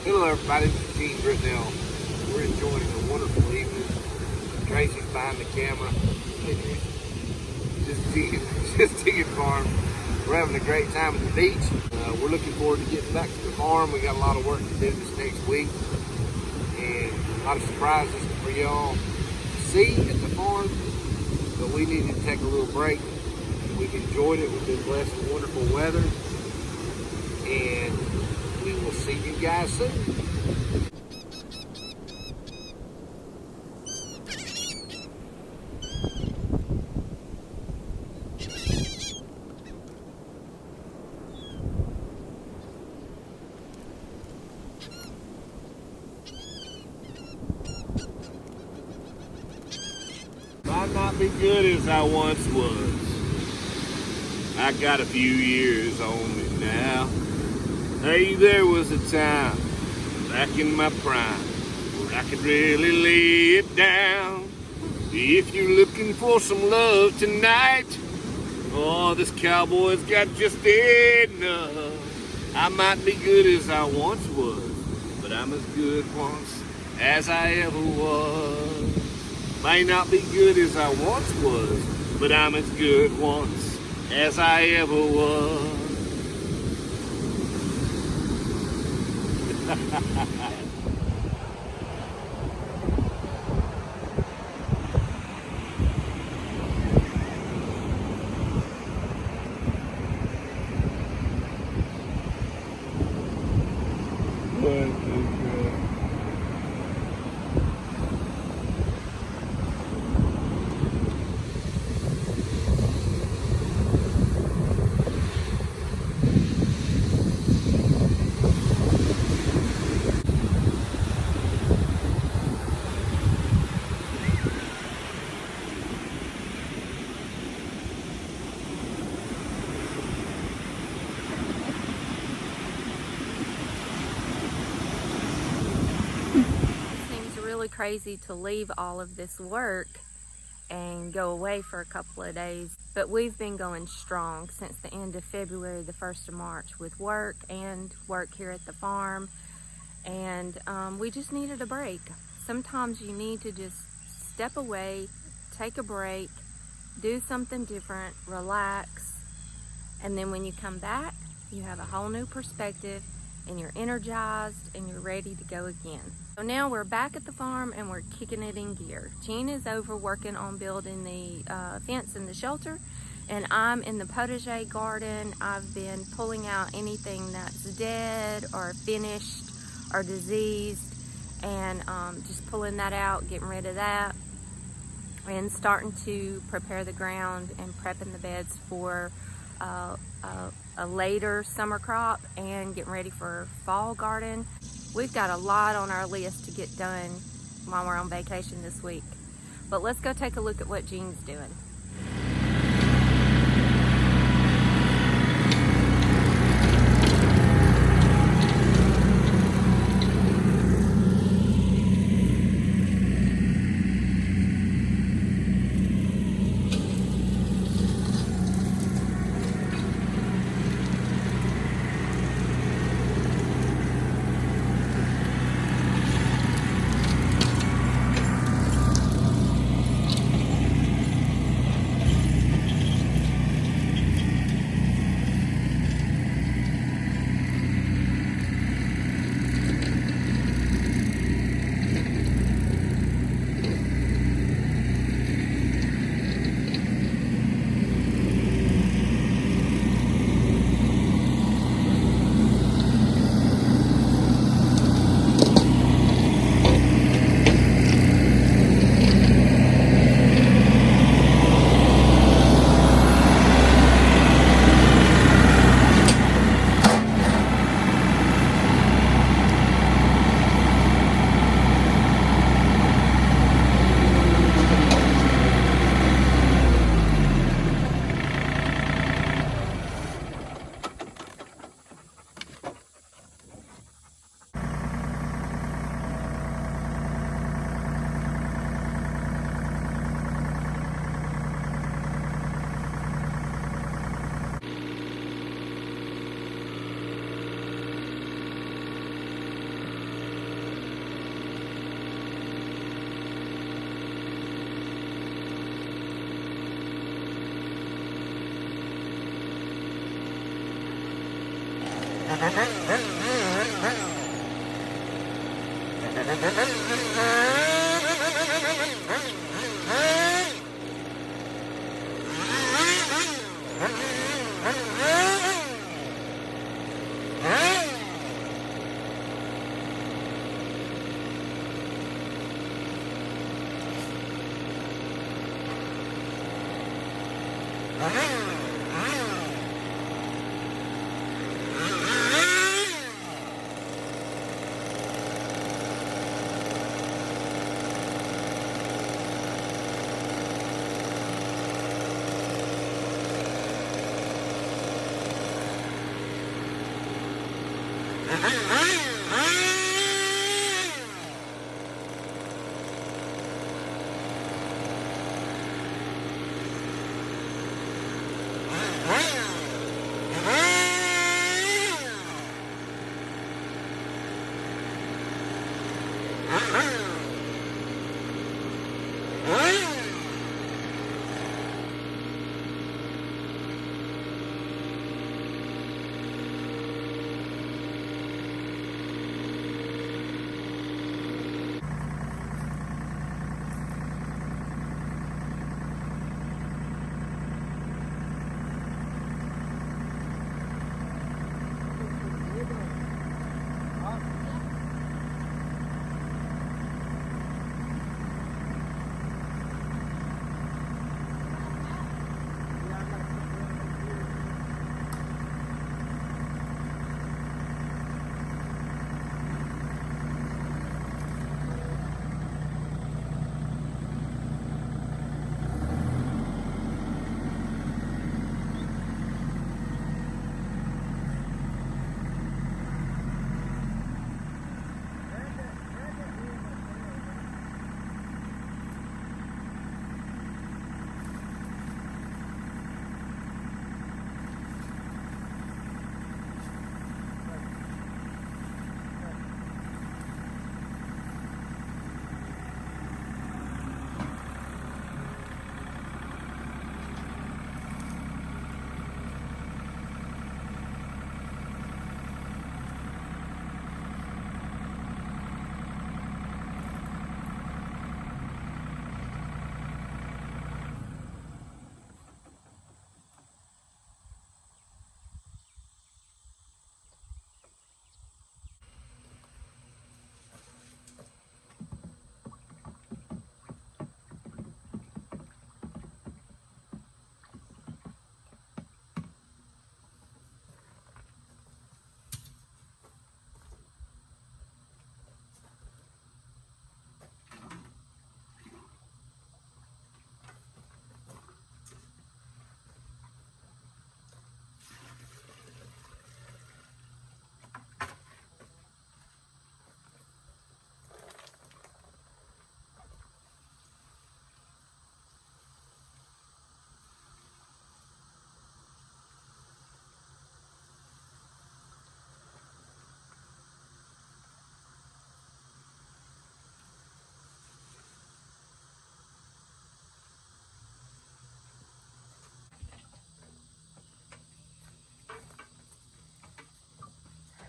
Hello everybody, this is Gene Britnell. We're enjoying a wonderful evening. Tracy's behind the camera. Just digging farm. We're having a great time at the beach. We're looking forward to getting back to the farm. We got a lot of work to do this next week. And a lot of surprises for y'all to see at the farm. But we needed to take a little break. We've enjoyed it. We've been blessed with wonderful weather. And we will see you guys soon. Might not be good as I once was. I got a few years on me now. Hey, there was a time back in my prime where I could really lay it down. If you're looking for some love tonight, oh, this cowboy's got just enough. I might be good as I once was, but I'm as good once as I ever was. May not be good as I once was, but I'm as good once as I ever was. Crazy to leave all of this work and go away for a couple of days, but we've been going strong since the end of February, the 1st of March, with work here at the farm, and we just needed a break. Sometimes you need to just step away, take a break, do something different, relax, and then when you come back, you have a whole new perspective and you're energized and you're ready to go again. So now we're back at the farm and we're kicking it in gear. Gene is over working on building the fence in the shelter, and I'm in the potager garden. I've been pulling out anything that's dead or finished or diseased, and just pulling that out, getting rid of that, and starting to prepare the ground and prepping the beds for a later summer crop and getting ready for fall garden. We've got a lot on our list to get done while we're on vacation this week. But let's go take a look at what Gene's doing.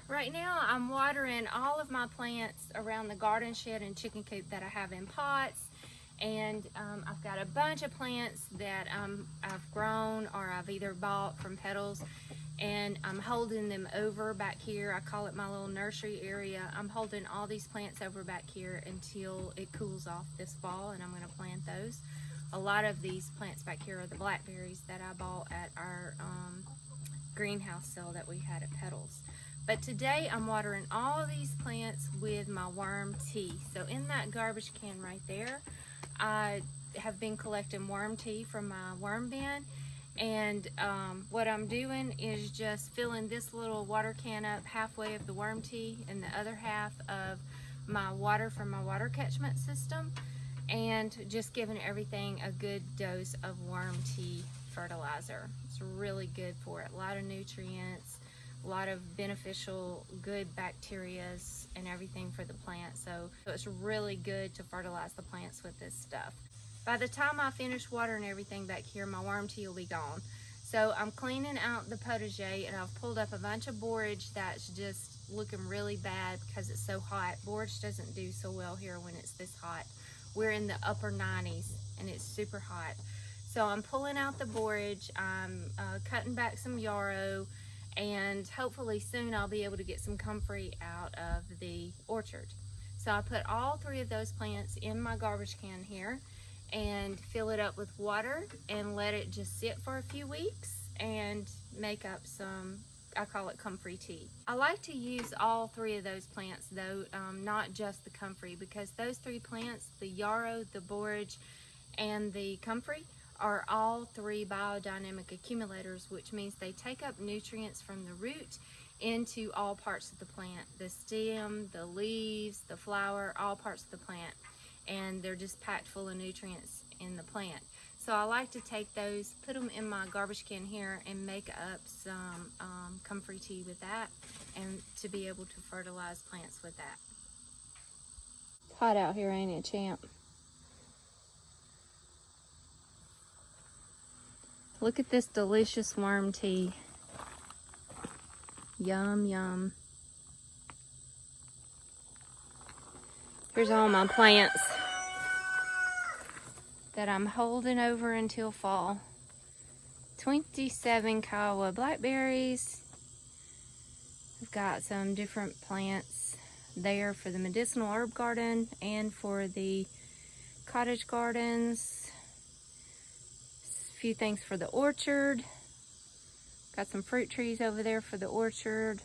Right now I'm watering all of my plants around the garden shed and chicken coop that I have in pots, and I've got a bunch of plants that I've grown or I've either bought from Petals, and I'm holding them over back here. I call it my little nursery area. I'm holding all these plants over back here until it cools off this fall, and I'm going to plant those. A lot of these plants back here are the blackberries that I bought at our greenhouse sale that we had at Petals. But today I'm watering all of these plants with my worm tea. So in that garbage can right there, I have been collecting worm tea from my worm bin. And what I'm doing is just filling this little water can up halfway of the worm tea and the other half of my water from my water catchment system, and just giving everything a good dose of worm tea fertilizer. It's really good for it. A lot of nutrients, a lot of beneficial good bacterias and everything for the plant. So it's really good to fertilize the plants with this stuff. By the time I finish watering everything back here, my worm tea will be gone. So I'm cleaning out the potager, and I've pulled up a bunch of borage that's just looking really bad because it's so hot. Borage doesn't do so well here when it's this hot. We're in the upper 90s and it's super hot. So I'm pulling out the borage, I'm cutting back some yarrow, and hopefully soon I'll be able to get some comfrey out of the orchard. So I put all 3 of those plants in my garbage can here and fill it up with water and let it just sit for a few weeks and make up some, I call it comfrey tea. I like to use all 3 of those plants though, not just the comfrey, because those 3 plants, the yarrow, the borage, and the comfrey, are all 3 biodynamic accumulators, which means they take up nutrients from the root into all parts of the plant, the stem, the leaves, the flower, all parts of the plant, and they're just packed full of nutrients in the plant. So I like to take those, put them in my garbage can here, and make up some comfrey tea with that, and to be able to fertilize plants with that. It's hot out here, ain't it, champ? Look at this delicious worm tea. Yum, yum. Here's all my plants that I'm holding over until fall. 27 Kiowa blackberries. I've got some different plants there for the medicinal herb garden and for the cottage gardens. A few things for the orchard. Got some fruit trees over there for the orchard.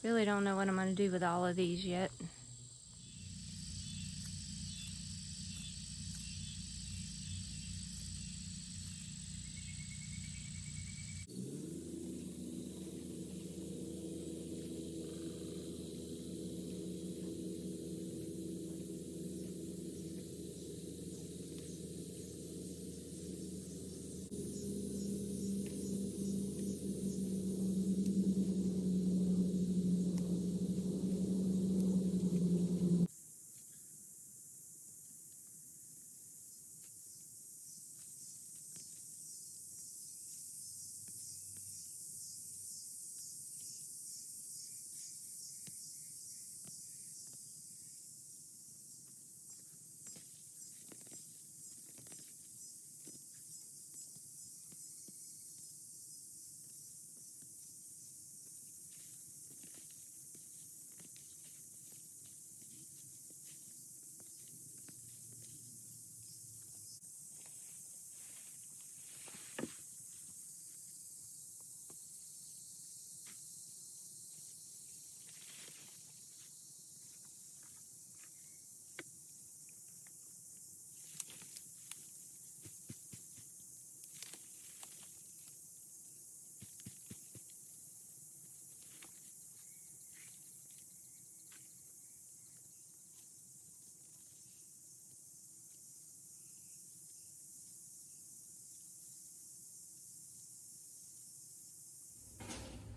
Really don't know what I'm going to do with all of these yet.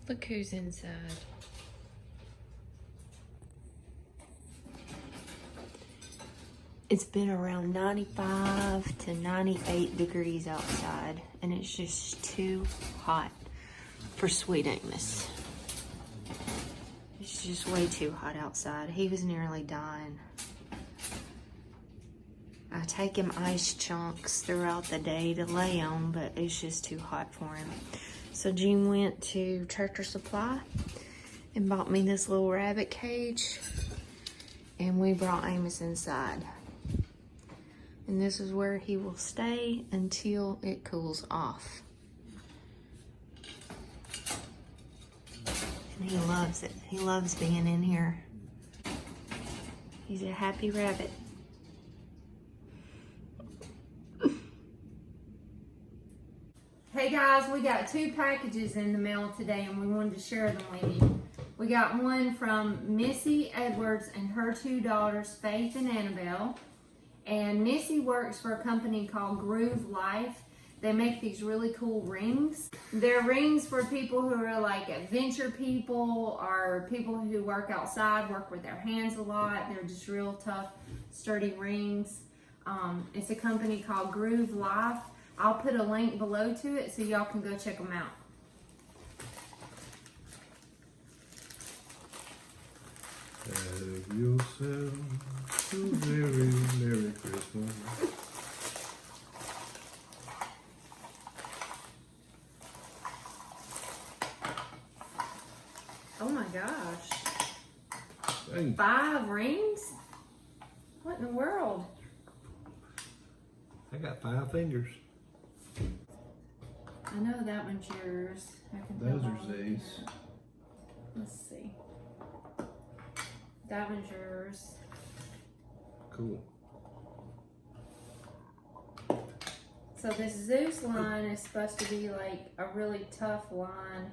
Look who's inside. It's been around 95 to 98 degrees outside, and it's just too hot for Sweet Amos. It's just way too hot outside. He was nearly dying. I take him ice chunks throughout the day to lay on, but it's just too hot for him. So Jean went to Tractor Supply and bought me this little rabbit cage, and we brought Amos inside. And this is where he will stay until it cools off. And he loves it. He loves being in here. He's a happy rabbit. Hey guys, we got 2 packages in the mail today, and we wanted to share them with you. We got one from Missy Edwards and her 2 daughters, Faith and Annabelle. And Missy works for a company called Groove Life. They make these really cool rings. They're rings for people who are like adventure people, or people who work outside, work with their hands a lot. They're just real tough, sturdy rings. It's a company called Groove Life. I'll put a link below to it so y'all can go check them out. Have yourself a very Merry Christmas. Oh my gosh. Dang. 5 rings? What in the world? I got 5 fingers. I know that one's yours. I can Those tell are by looking Z's. at it. Let's see. That one's yours. Cool. So this Zeus line is supposed to be like a really tough line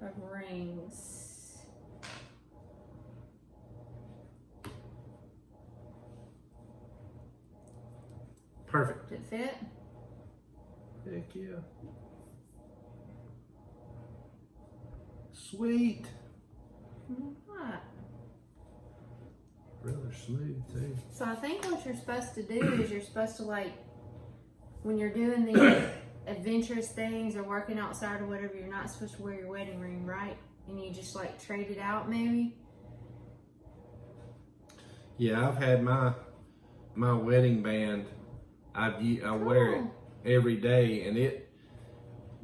of rings. Perfect. Did it fit? Heck yeah. Sweet. What? Rather smooth too. So I think what you're supposed to do is you're supposed to, like, when you're doing these adventurous things or working outside or whatever, you're not supposed to wear your wedding ring, right? And you just like trade it out maybe? Yeah, I've had my wedding band. I wear it every day, and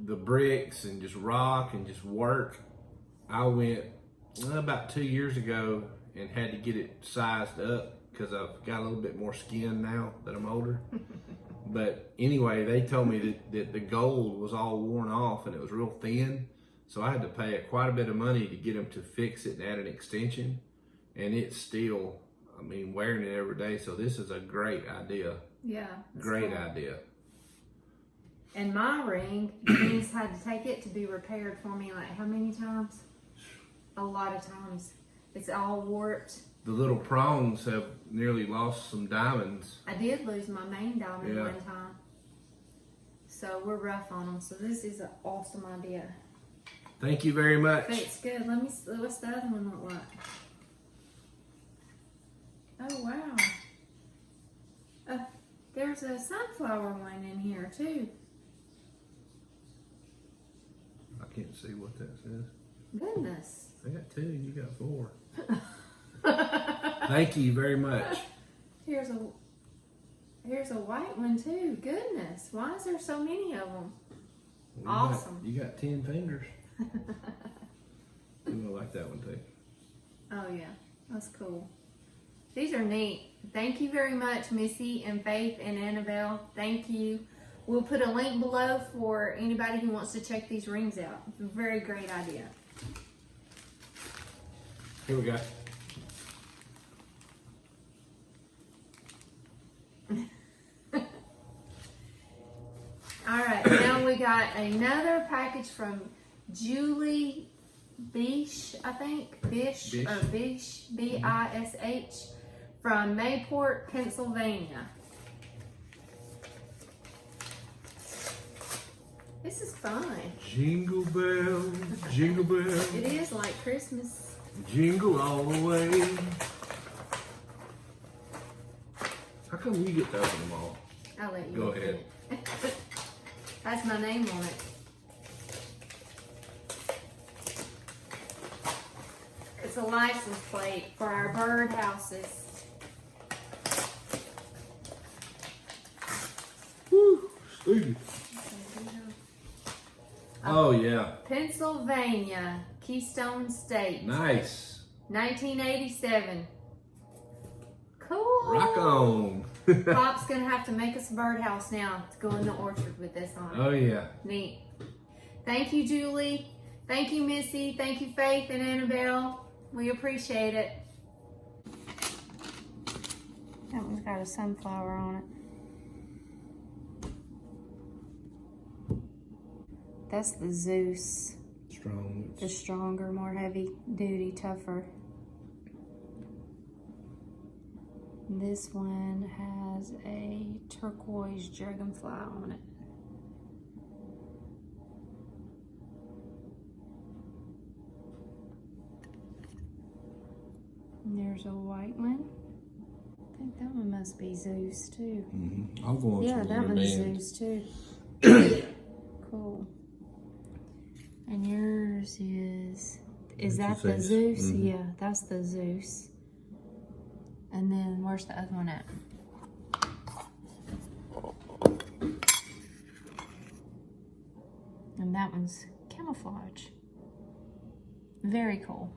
the bricks and just rock and just work. I went about 2 years ago and had to get it sized up because I've got a little bit more skin now that I'm older. But anyway, they told me that the gold was all worn off and it was real thin. So I had to pay quite a bit of money to get them to fix it and add an extension. And it's still, I mean, wearing it every day. So this is a great idea. Yeah. Great cool. idea. And my ring, Denise had to take it to be repaired for me like how many times? A lot of times. It's all warped. The little prongs have nearly lost some diamonds. I did lose my main diamond Yeah. one time. So we're rough on them. So this is an awesome idea. Thank you very much. It's good. Let me see. What's the other one look like? Oh, wow. There's a sunflower one in here, too. I can't see what that says. Goodness. I got 2, you got 4. Thank you very much. Here's a white one, too. Goodness. Why is there so many of them? Well, Awesome. You got 10 fingers. I'm gonna like that one too. Oh, yeah. That's cool. These are neat. Thank you very much, Missy and Faith and Annabelle. Thank you. We'll put a link below for anybody who wants to check these rings out. It's a very great idea. Here we go. All right, now we got another package from Julie Bish, I think. Bish. Or Bish, B-I-S-H, from Mayport, Pennsylvania. This is fun. Jingle bell, jingle bell. It is like Christmas. Jingle all the way. How come you get to open them all? I'll let you Go open ahead. it. That's my name on it. It's a license plate for our bird houses. Woo, sweet. Oh yeah. Pennsylvania, Keystone State. Nice. 1987. Cool. Rock on. Pop's gonna have to make us a birdhouse now to go in the orchard with this on it. Oh yeah. Neat. Thank you, Julie. Thank you, Missy. Thank you, Faith and Annabelle. We appreciate it. That one's got a sunflower on it. That's the Zeus. Strong. The stronger, more heavy duty, tougher. This one has a turquoise dragonfly on it. And there's a white one. think that one must be Zeus too. I'm going Yeah, to that the one's band. Zeus too. Cool. And yours is that the Zeus? Yeah, that's the Zeus. And then where's the other one at? And that one's camouflage. Very cool.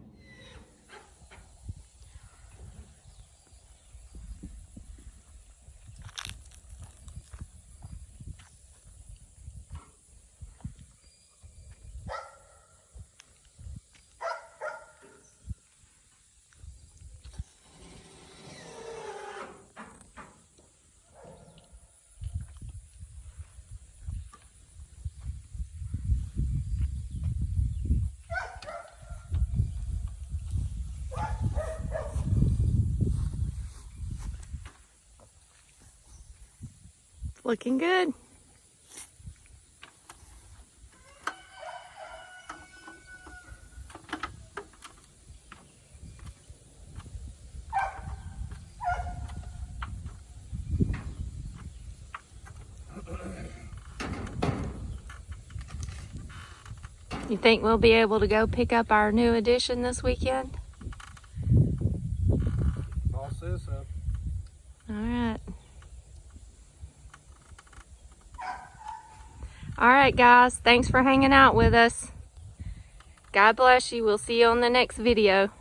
Looking good. You think we'll be able to go pick up our new addition this weekend? I'll say so. All right. All right, guys. Thanks for hanging out with us. God bless you. We'll see you on the next video.